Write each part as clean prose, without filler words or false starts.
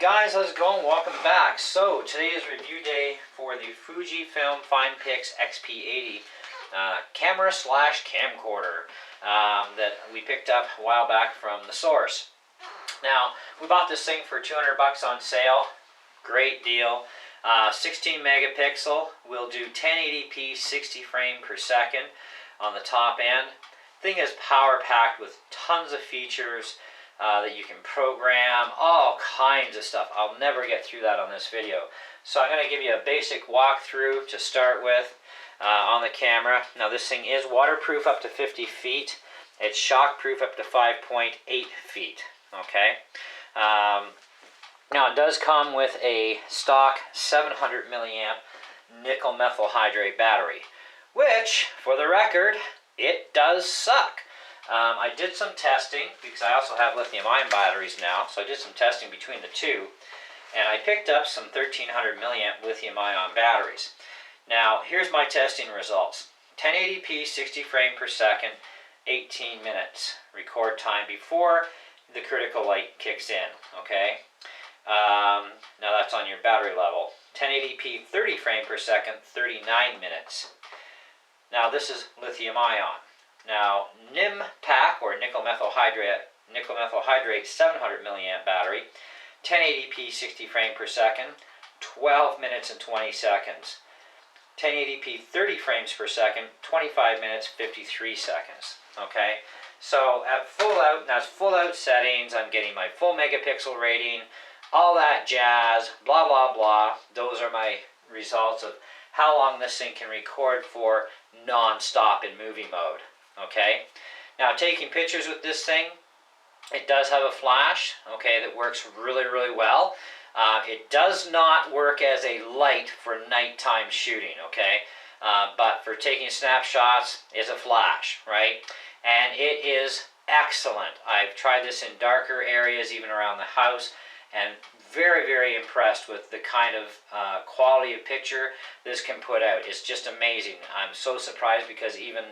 guys, how's it going? Welcome back. So today is review day for the Fujifilm Finepix XP80 camera slash camcorder that we picked up a while back from the source. Now, we bought this thing for 200 bucks on sale. Great deal. 16 megapixel. We'll do 1080p 60 frame per second on the top end. Thing is power packed with tons of features that you can program, all kinds of stuff. I'll never get through that on this video. So I'm going to give you a basic walkthrough to start with on the camera. Now this thing is waterproof up to 50 feet. It's shockproof up to 5.8 feet. Okay. Now it does come with a stock 700 milliamp nickel methyl hydrate battery, which, for the record, it does suck. I did some testing because I also have lithium-ion batteries now, so I did some testing between the two, and I picked up some 1300 milliamp lithium-ion batteries. Now, here's my testing results. 1080p 60 frame per second, 18 minutes record time before the critical light kicks in, okay? Now that's on your battery level. 1080p 30 frame per second, 39 minutes. Now this is lithium-ion. Now, NIM pack, or nickel methyl hydrate 700 milliamp battery, 1080p 60 frame per second, 12 minutes and 20 seconds. 1080p 30 frames per second, 25 minutes 53 seconds. Okay, so at full out, that's full out settings. I'm getting my full megapixel rating, all that jazz, blah blah blah. Those are my results of how long this thing can record for non-stop in movie mode. Okay, now taking pictures with this thing, it does have a flash, okay, that works really well. It does not work as a light for nighttime shooting, okay, but for taking snapshots, it's a flash, right? And it is excellent. I've tried this in darker areas, even around the house, and very impressed with the kind of quality of picture this can put out. It's just amazing. I'm so surprised because even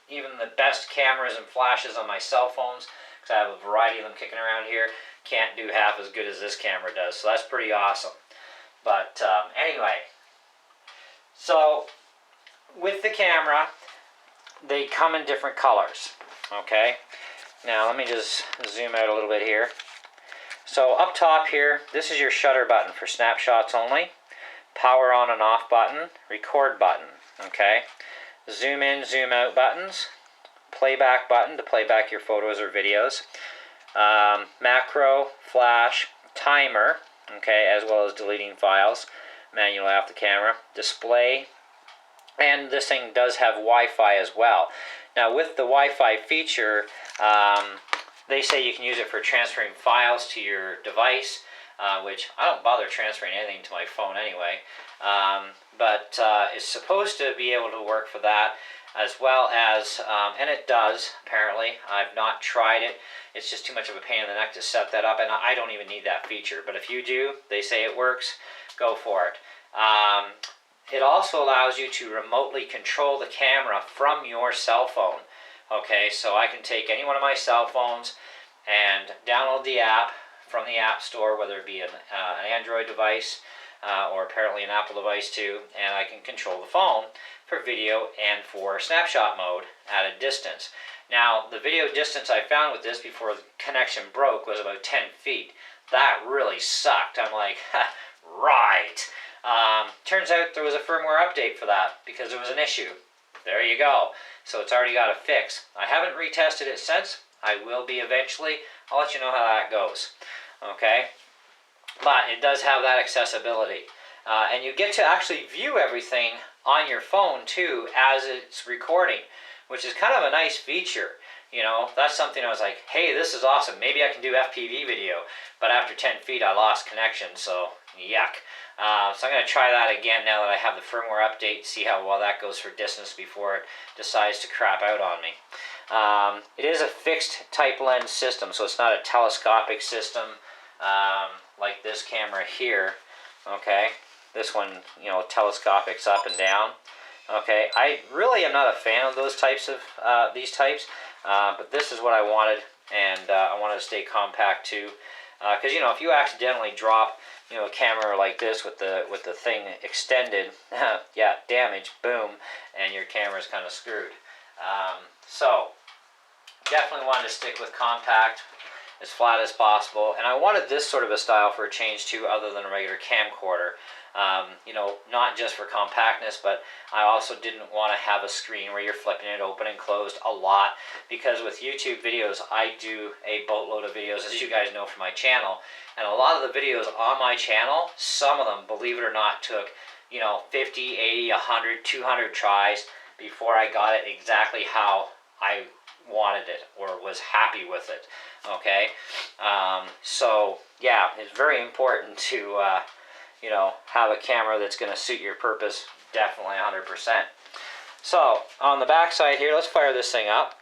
the best cameras and flashes on my cell phones, because I have a variety of them kicking around here, can't do half as good as this camera does. So that's pretty awesome. But anyway, so with the camera, they come in different colors. Okay, now let me just zoom out a little bit here. So up top here, this is your shutter button for snapshots only, power on and off button, record button. Okay. Zoom in, zoom out buttons, playback button to play back your photos or videos, macro, flash, timer, okay, as well as deleting files manually off the camera, display, and this thing does have Wi-Fi as well. Now with the Wi-Fi feature, they say you can use it for transferring files to your device, which I don't bother transferring anything to my phone anyway. But it's supposed to be able to work for that, as well as, and it does, apparently. I've not tried it. It's just too much of a pain in the neck to set that up, and I don't even need that feature. But if you do, they say it works, go for it. It also allows you to remotely control the camera from your cell phone. Okay, so I can take any one of my cell phones and download the app from the App Store, whether it be an Android device, or apparently an Apple device too, and I can control the phone for video and for snapshot mode at a distance. Now, the video distance I found with this before the connection broke was about 10 feet. That really sucked. I'm like, right. Turns out there was a firmware update for that because there was an issue. There you go. So it's already got a fix. I haven't retested it since. I will be eventually. I'll let you know how that goes. Okay? But it does have that accessibility. And you get to actually view everything on your phone too as it's recording, which is kind of a nice feature. You know, that's something I was like, hey, this is awesome. Maybe I can do FPV video. But after 10 feet, I lost connection, so yuck. So I'm going to try that again now that I have the firmware update, see how well that goes for distance before it decides to crap out on me. It is a fixed type lens system, so it's not a telescopic system like this camera here. Okay, this one, you know, telescopics up and down. Okay, I really am not a fan of those types of these types, but this is what I wanted, and I wanted to stay compact too. Because you know, if you accidentally drop, you know, a camera like this with the thing extended, yeah, damage, boom, and your camera's kind of screwed. So definitely wanted to stick with compact, as flat as possible, and I wanted this sort of a style for a change too, other than a regular camcorder. You know, not just for compactness, but I also didn't want to have a screen where you're flipping it open and closed a lot, because with YouTube videos, I do a boatload of videos, as you guys know, from my channel, and a lot of the videos on my channel, some of them, believe it or not, took, you know, 50, 80, 100, 200 tries before I got it exactly how I wanted it or was happy with it. Okay, so yeah, it's very important to you know, have a camera that's going to suit your purpose, definitely 100%. So on the back side here, let's fire this thing up.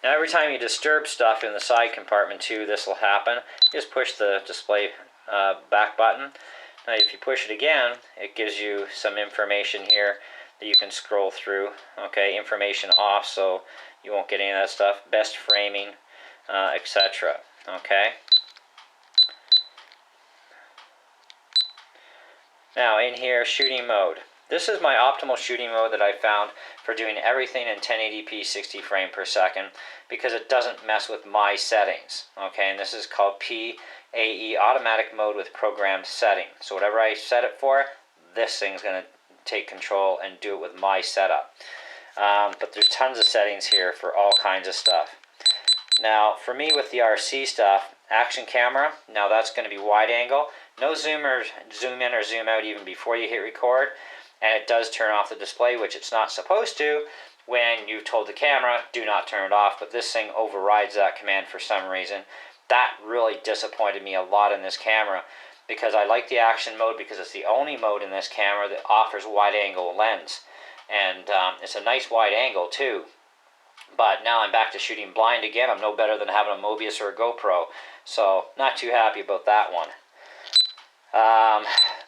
Now every time you disturb stuff in the side compartment too, this will happen. Just push the display back button. Now if you push it again, it gives you some information here that you can scroll through. Okay, information off, so you won't get any of that stuff. Best framing, etc. Okay. Now in here, shooting mode. This is my optimal shooting mode that I found for doing everything in 1080p 60 frames per second, because it doesn't mess with my settings. Okay, and this is called PAE, automatic mode with programmed setting. So whatever I set it for, this thing's going to take control and do it with my setup. But there's tons of settings here for all kinds of stuff. Now for me with the RC stuff, action camera, now that's going to be wide angle. No zoom in or zoom out even before you hit record, and it does turn off the display, which it's not supposed to when you've told the camera do not turn it off, but this thing overrides that command for some reason. That really disappointed me a lot in this camera, because I like the action mode because it's the only mode in this camera that offers wide angle lens, and it's a nice wide angle too. But now I'm back to shooting blind again. I'm no better than having a Mobius or a GoPro, so not too happy about that one.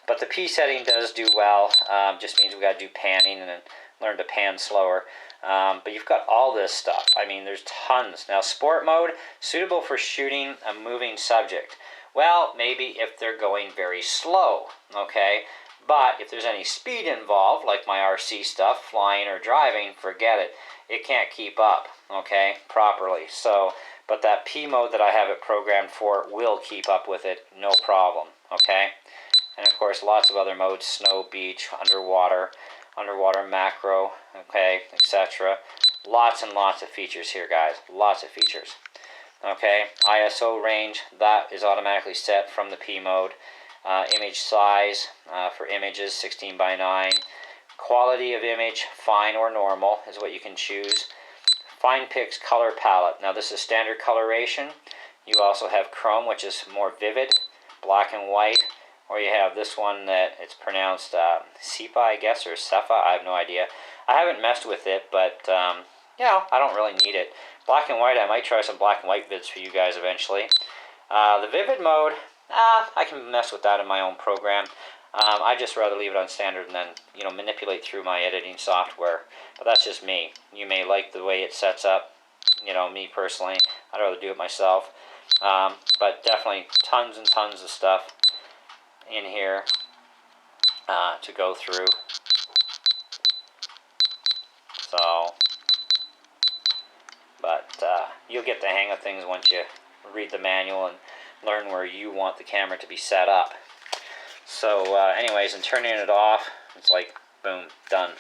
But the P setting does do well. Just means we got to do panning and then learn to pan slower. But you've got all this stuff. I mean, there's tons. Now, sport mode, suitable for shooting a moving subject. Well, maybe if they're going very slow, okay? But if there's any speed involved, like my RC stuff, flying or driving, forget it. It can't keep up, okay, properly. So, but that P mode that I have it programmed for will keep up with it, no problem, okay? And of course, lots of other modes: snow, beach, underwater macro, okay, etc. Lots and lots of features here, guys. Lots of features. Okay, ISO range, that is automatically set from the P mode. Image size for images, 16 by 9. Quality of image, fine or normal, is what you can choose. Finepix color palette. Now this is standard coloration. You also have chrome, which is more vivid, black and white, or you have this one that it's pronounced Sepa, I guess, or Sefa, I have no idea. I haven't messed with it, but yeah, I don't really need it. Black and white, I might try some black and white vids for you guys eventually. The vivid mode, I can mess with that in my own program. I just rather leave it on standard and then, you know, manipulate through my editing software. But that's just me. You may like the way it sets up. You know, me personally, I'd rather do it myself. But definitely tons and tons of stuff in here to go through. So, but you'll get the hang of things once you read the manual and learn where you want the camera to be set up. So anyways, and turning it off, it's like, boom, done.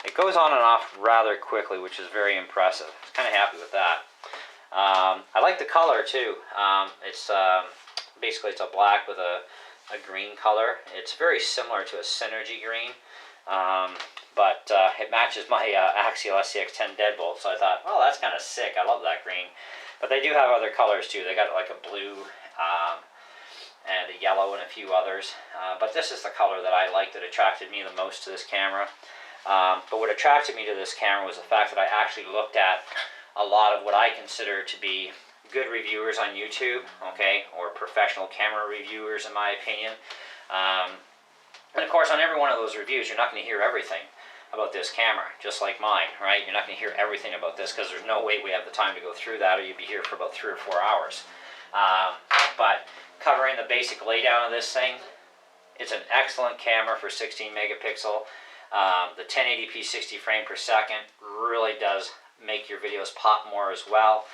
It goes on and off rather quickly, which is very impressive. I was kind of happy with that. I like the color too. It's basically it's a black with a green color. It's very similar to a Synergy green, but it matches my Axial SCX10 deadbolt, so I thought, oh, that's kind of sick. I love that green. But they do have other colors too. They got like a blue, and a yellow and a few others. But this is the color that I liked, that attracted me the most to this camera. But what attracted me to this camera was the fact that I actually looked at a lot of what I consider to be good reviewers on YouTube, okay, or professional camera reviewers in my opinion. And of course, on every one of those reviews, you're not going to hear everything. about this camera, just like mine, right? You're not going to hear everything about this because there's no way we have the time to go through that, or you'd be here for about 3 or 4 hours. But covering the basic laydown of this thing, it's an excellent camera for 16 megapixel. The 1080p 60 frame per second really does make your videos pop more as well.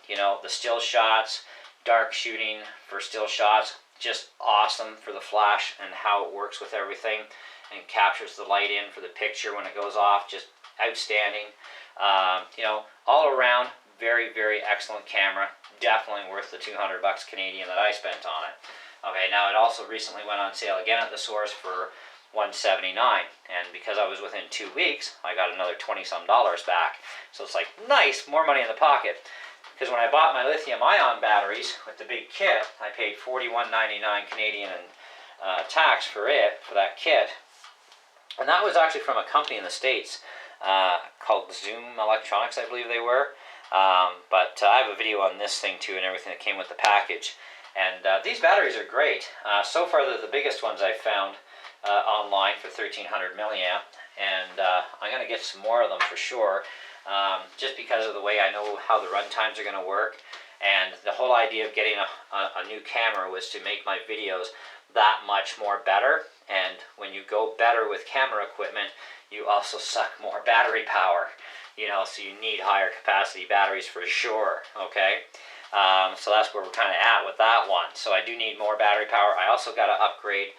You know, the still shots, dark shooting for still shots, just awesome for the flash and how it works with everything and captures the light in for the picture when it goes off, just outstanding. You know, all around, very, very excellent camera. Definitely worth the 200 bucks Canadian that I spent on it. Okay, now it also recently went on sale again at the source for $179, and because I was within 2 weeks, I got another $20-some back. So it's like, nice, more money in the pocket. Because when I bought my lithium-ion batteries with the big kit, I paid $41.99 Canadian and tax for that kit. And that was actually from a company in the States called Zoom Electronics, I believe they were. But I have a video on this thing too and everything that came with the package. And these batteries are great. So far, they're the biggest ones I've found online for 1300 milliamp. And I'm going to get some more of them for sure. Just because of the way I know how the run times are going to work. And the whole idea of getting a new camera was to make my videos that much more better. And when you go better with camera equipment, you also suck more battery power. You know, so you need higher capacity batteries for sure, okay? So that's where we're kind of at with that one. So I do need more battery power. I also got to upgrade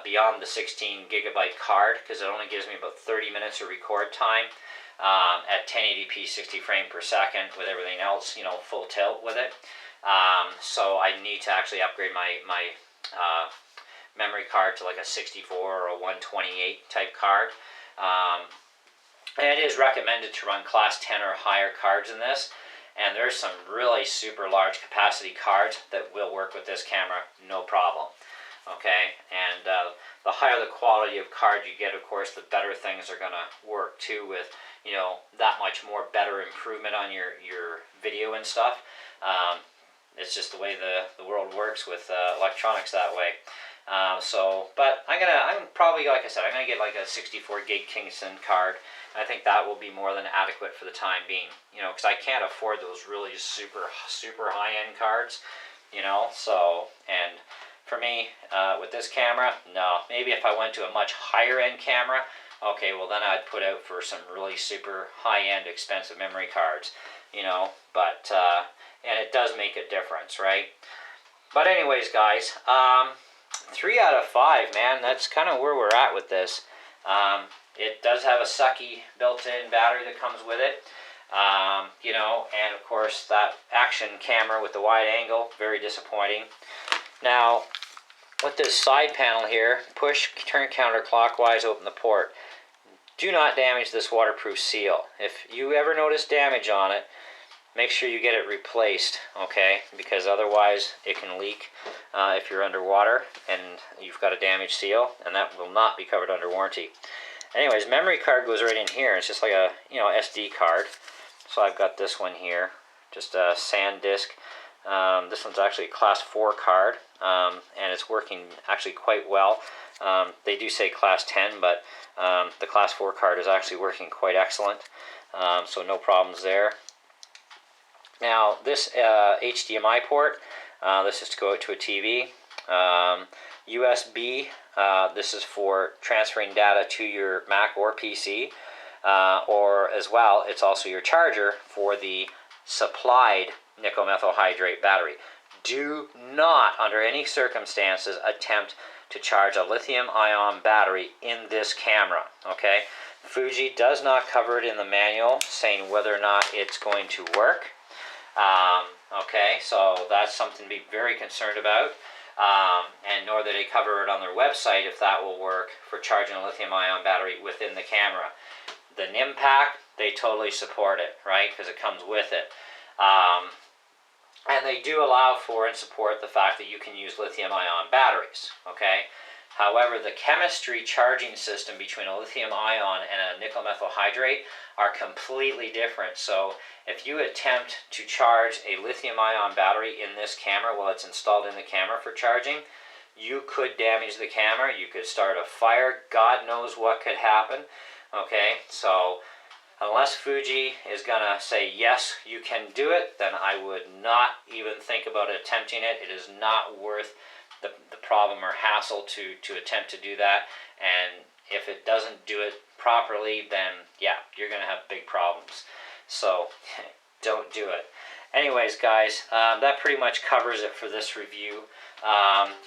beyond the 16 gigabyte card because it only gives me about 30 minutes of record time. At 1080p 60 frame per second with everything else, you know, full tilt with it. So I need to actually upgrade my memory card to like a 64 or a 128 type card. And it is recommended to run class 10 or higher cards in this. And there's some really super large capacity cards that will work with this camera, no problem. Okay, and the higher the quality of card you get, of course, the better things are going to work too with, you know, that much more better improvement on your video and stuff. It's just the way the world works with electronics that way. But I'm probably, like I said, I'm going to get like a 64 gig Kingston card. I think that will be more than adequate for the time being, you know, because I can't afford those really super high-end cards, you know, so, and for me, with this camera, no. Maybe if I went to a much higher-end camera, okay, well then I'd put out for some really super high-end expensive memory cards, you know, but, and it does make a difference, right? But anyways, guys, 3 out of 5, man, that's kind of where we're at with this. It does have a sucky built-in battery that comes with it, you know, and of course that action camera with the wide angle, very disappointing. Now, with this side panel here, push, turn counterclockwise, open the port. Do not damage this waterproof seal. If you ever notice damage on it, make sure you get it replaced, okay? Because otherwise it can leak if you're underwater and you've got a damaged seal, and that will not be covered under warranty. Anyways, memory card goes right in here. It's just like a, you know, SD card. So I've got this one here, just a SanDisk. This one's actually a class 4 card, and it's working actually quite well. They do say class 10, but the class 4 card is actually working quite excellent, so no problems there. Now this HDMI port, this is to go out to a TV. USB, this is for transferring data to your Mac or PC, or as well, it's also your charger for the supplied nickel methyl hydrate battery. Do not, under any circumstances, attempt to charge a lithium-ion battery in this camera, okay? Fuji does not cover it in the manual, saying whether or not it's going to work. Okay, so that's something to be very concerned about. And nor do they cover it on their website if that will work for charging a lithium-ion battery within the camera. The NIM pack, they totally support it, right? Because it comes with it. And they do allow for and support the fact that you can use lithium-ion batteries, okay? However, the chemistry charging system between a lithium-ion and a nickel methyl hydrate are completely different. So if you attempt to charge a lithium-ion battery in this camera while it's installed in the camera for charging, you could damage the camera, you could start a fire, God knows what could happen. Okay, so unless Fuji is gonna say yes, you can do it, then I would not even think about attempting it. It is not worth the problem or hassle to attempt to do that. And if it doesn't do it properly, then yeah, you're gonna have big problems. So don't do it. Anyways, guys, that pretty much covers it for this review.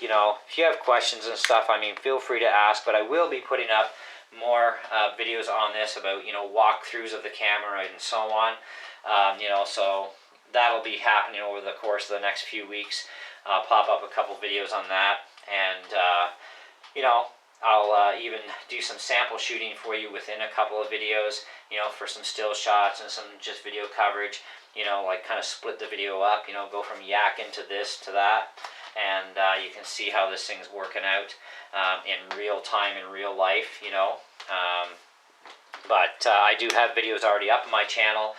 You know, if you have questions and stuff, I mean, feel free to ask, but I will be putting up more videos on this about, you know, walkthroughs of the camera and so on. You know, so that'll be happening over the course of the next few weeks. I'll pop up a couple videos on that, and you know, I'll even do some sample shooting for you within a couple of videos, you know, for some still shots and some just video coverage, you know, like kind of split the video up, you know, go from yakking to this to that, and you can see how this thing's working out in real time, in real life, you know. But I do have videos already up on my channel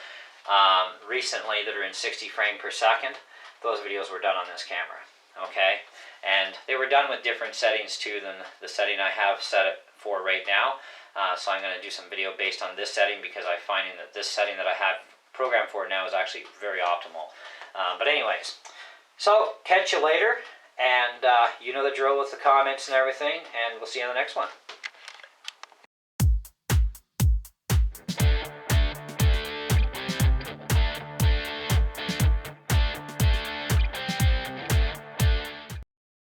recently that are in 60 frames per second. Those videos were done on this camera, okay? And they were done with different settings too than the setting I have set it for right now. So I'm going to do some video based on this setting because I'm finding that this setting that I have programmed for it now is actually very optimal. But anyways, so catch you later, and you know the drill with the comments and everything, and we'll see you on the next one.